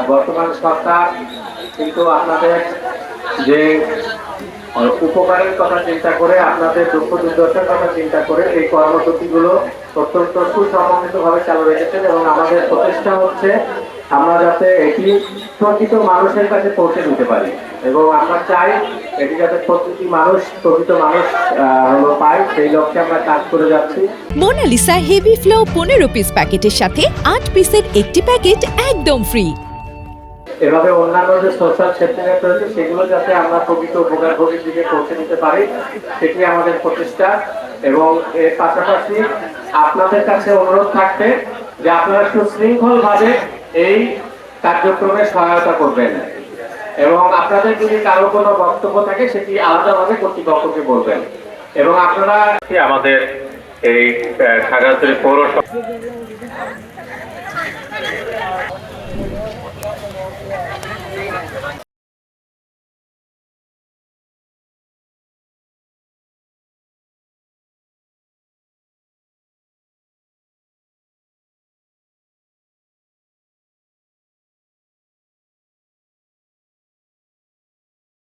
বর্তমান সরকার কিন্তু আপনাদের যে উপকারের কথা চিন্তা করে, আপনাদের দুঃখ দুর্দশার কথা চিন্তা করে এই কর্মসূচিগুলো অত্যন্ত সুসংগঠিতভাবে চালু রেখেছেন এবং আমাদের প্রচেষ্টা হচ্ছে আমরা যাতে এটি প্রকৃত মানুষের কাছে পৌঁছে দিতে পারি এবং আমরা চাই এটি যাতে প্রকৃত মানুষ পায়, সেই লক্ষ্যে আমরা কাজ করে যাচ্ছি। মোনালিসা হেভি ফ্লো 15 পিস প্যাকেটের সাথে 8 পিসের একটি প্যাকেট একদম ফ্রি। এভাবে অন্যান্য যে সোশ্যাল সেফটি নেট রয়েছে সেগুলো যাতে আমরা প্রকৃত উপকারভোগীর দিকে পৌঁছে দিতে পারি, সেটি আমাদের প্রচেষ্টা। এবং এর পাশাপাশি আপনাদের কাছে অনুরোধ থাকবে যে আপনারা সুশৃঙ্খলভাবে এই কার্যক্রমে সহায়তা করবেন এবং আপনাদের যদি কারো কোনো বক্তব্য থাকে সেটি আলাদাভাবে কর্তৃপক্ষকে বলবেন। এবং আপনারা আমাদের এই খাগড়াছড়ি পৌরসভা